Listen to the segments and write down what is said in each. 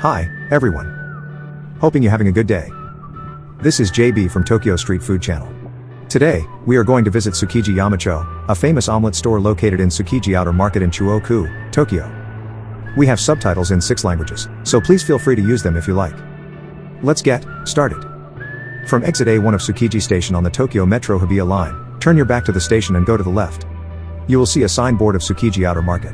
Hi, everyone. Hoping you're having a good day. This is JB from Tokyo Street Food Channel. Today, we are going to visit Tsukiji Yamacho, a famous omelet store located in Tsukiji Outer Market in Chuoku, Tokyo. We have subtitles in 6 languages, so please feel free to use them if you like. Let's get started. From exit A1 of Tsukiji Station on the Tokyo Metro Hibiya line, turn your back to the station and go to the left. You will see a signboard of Tsukiji Outer Market.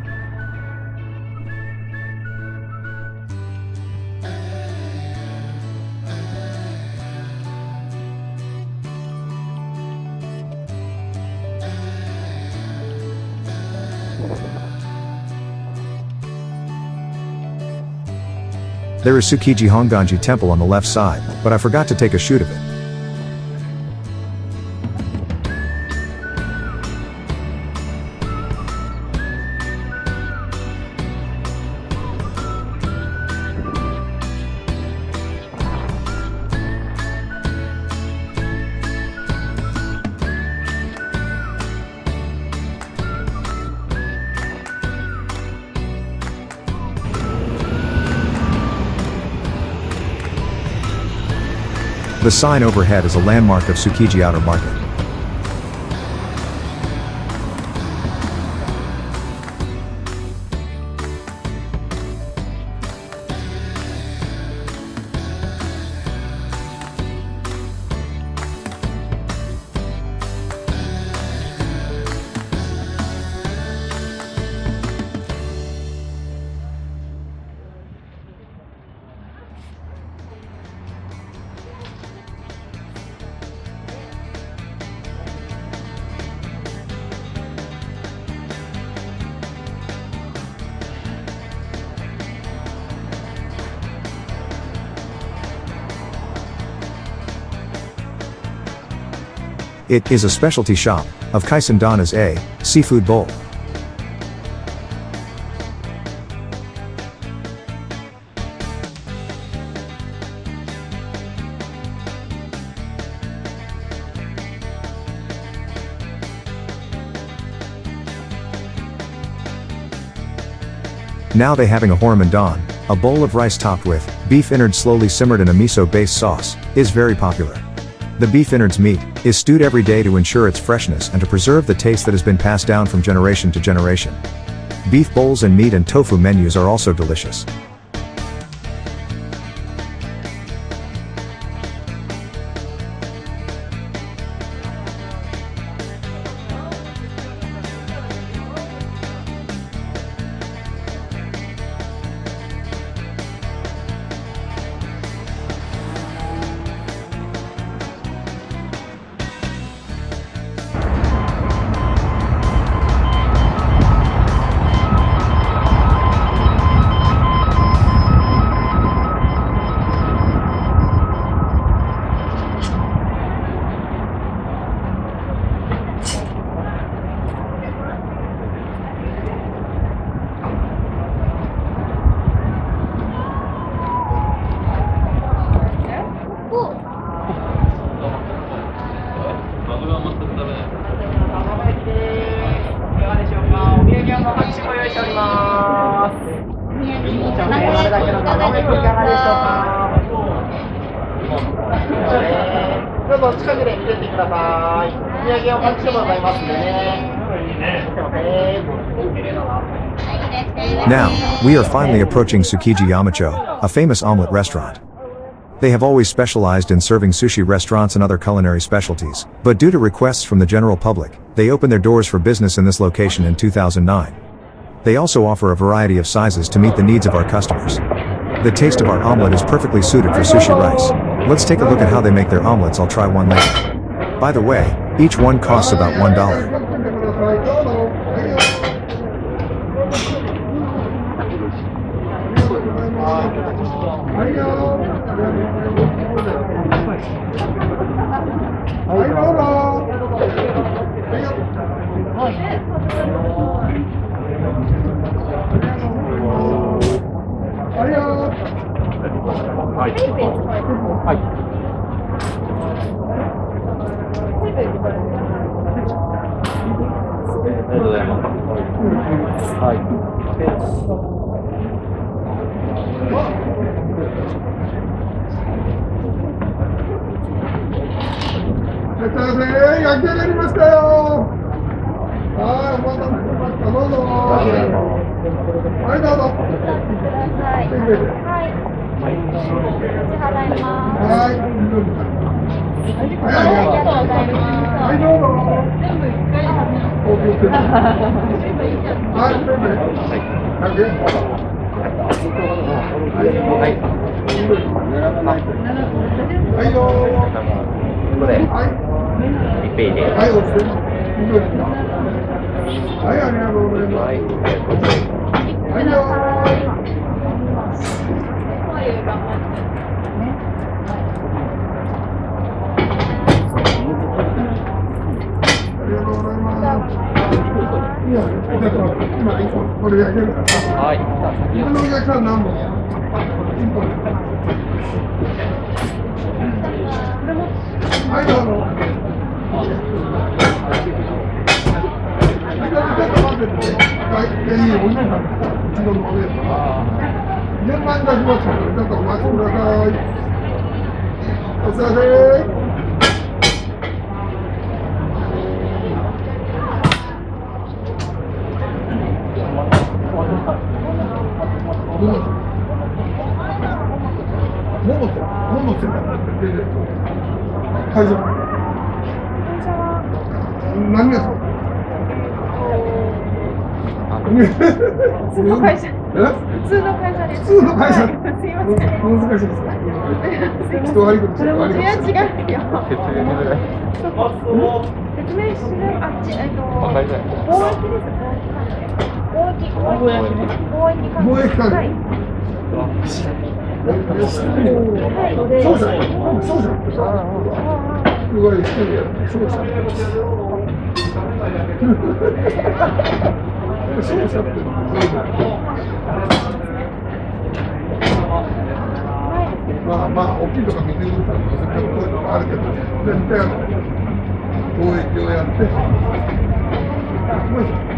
There is Tsukiji Honganji Temple on the left side, but I forgot to take a shoot of it. The sign overhead is a landmark of Tsukiji Outer Market. It is a specialty shop of Kaisendana's A seafood bowl. Now they having a horamandon, a bowl of rice topped with beef innards slowly simmered in a miso-based sauce, is very popular. The beef innards meat is stewed every day to ensure its freshness and to preserve the taste that has been passed down from generation to generation. Beef bowls and meat and tofu menus are also delicious. Now, we are finally approaching Tsukiji Yamacho, a famous omelet restaurant. They have always specialized in serving sushi restaurants and other culinary specialties, but due to requests from the general public, they opened their doors for business in this location in 2009. They also offer a variety of sizes to meet the needs of our customers. The taste of our omelet is perfectly suited for sushi rice. Let's take a look at how they make their omelets. I'll try one later. By the way, each one costs about $1.はい。焼き上がりましたよ。はい、お待たせしました。どうぞ。はい、どうぞ。はい。支払います。はい。はい、ありがとうございます。はい、どうぞ。全部一回はい、全部。100円。はい、はい、どうぞ。これ、はい。リペイで。はい、おつけ。はい、ありがとうございます。はい、はい、どうぞ。ありがとうございます。いや、今、これ焼けるから。はい。このお客さん何本？はい、どうぞ。ちょっと待ってて。はい、いいお兄さん。一度のお姉さん。順番出しますから、ちょっとお待ちください。お疲れ。ももせだって会社何やそれ普通の会社。普通の会社です。普通の会社すいません。難しいですか人悪いことして悪いこといや違うよ。説明しづらい。説明するわかりづらい。貿易です。貿易関係。はい。そうじゃんそうじゃんすごい一人やそうじゃんそうじゃんってまあまあ大きいとか見てるからこういうのがあるけど全体貿易をやって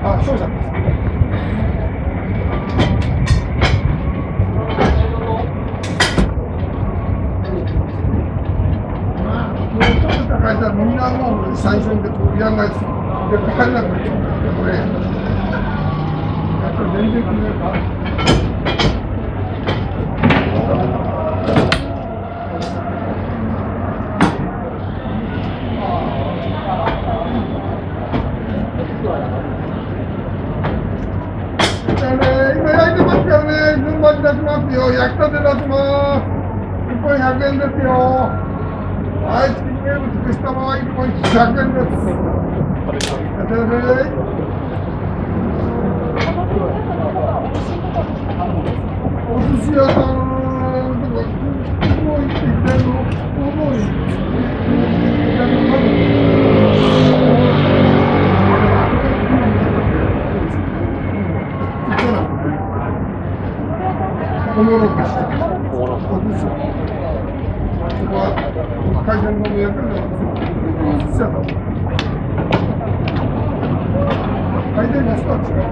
あ、そうじゃん会社みんなもう最初にやらないとやって帰れなくなっちゃうんだけどね。やっぱり全然決めるか。じゃあね、今焼いてますからね、順番に出しますよ。焼きたて出します。1本100円ですよ。はい、チキン名物串玉は1本100円です。お寿司屋さんとか、もう行ってきてるの、もう行っておもろくして、お寿司。会社のやってるのは、寿司屋さん。回転のスタッフが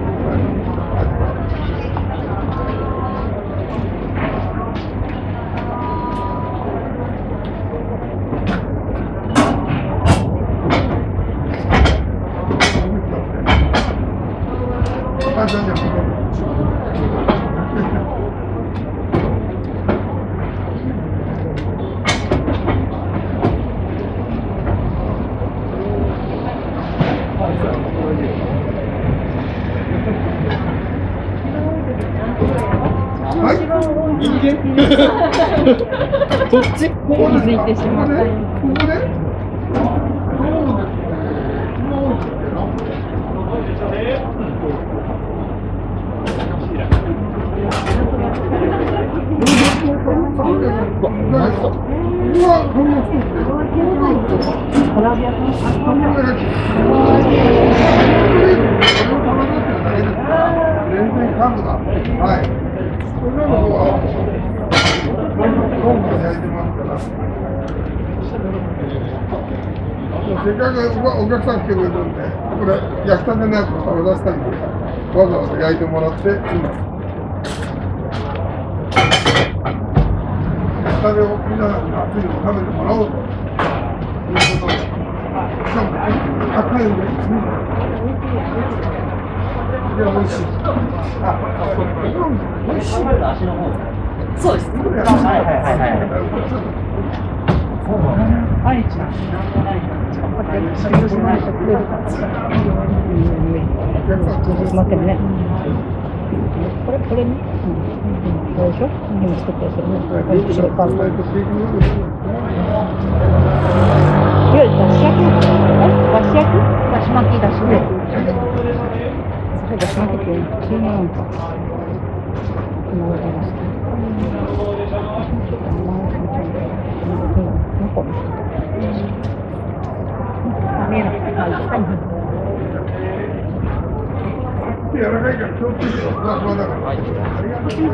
はい。人間。そっち。気づいてしまった。ここで。全然数が。はい。これの方はどんどん焼いてますから。せっかくお客さん来てくれるんで、これ焼きたてのやつを食べさせたりとか、わざわざ焼いてもらっています。焼きたてをみんなに熱いのを食べてもらおうということで。赤いんで。いや、美味しい。美味しい。そうです。はいはいはいはい。愛ちゃん。待ってるね。これね。これでしょ？今作ってるそれね。白いパン。いわゆるだし焼きのことだよね。だし焼き？だし巻き、だし巻き。それだし巻きっていうの。普通のなんか。今わかりました。見えなくて。柔らかいから気をつけてよ。ふわふわだから。ありがとう。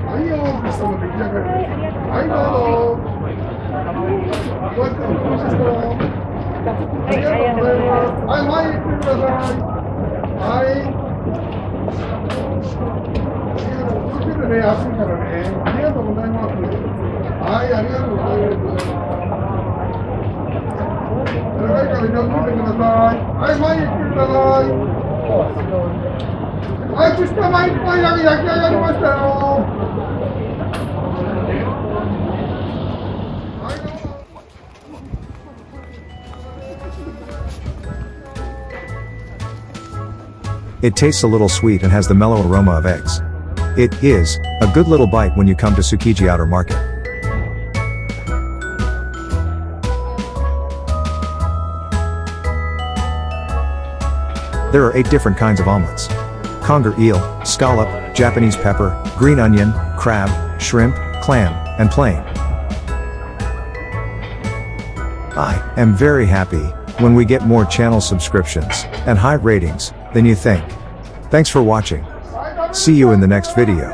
はいよ、ピスタも出来上がり。はい、どうぞ。こうやってお願いします。ありがとうございます。はい、前に行ってください。はい。気をつけてね、暑いからね。ありがとうございます。はい、ありがとうございます。柔らかいから気をつけてください。はい、前に行ってください。はい、ピスタマ一杯だけ焼き上がりましたよ。It tastes a little sweet and has the mellow aroma of eggs. It is a good little bite when you come to Tsukiji Outer Market. There are 8 different kinds of omelets. Conger eel, scallop, Japanese pepper, green onion, crab, shrimp, clam, and plain. I am very happy when we get more channel subscriptions and high ratings than you think. Thanks for watching. See you in the next video.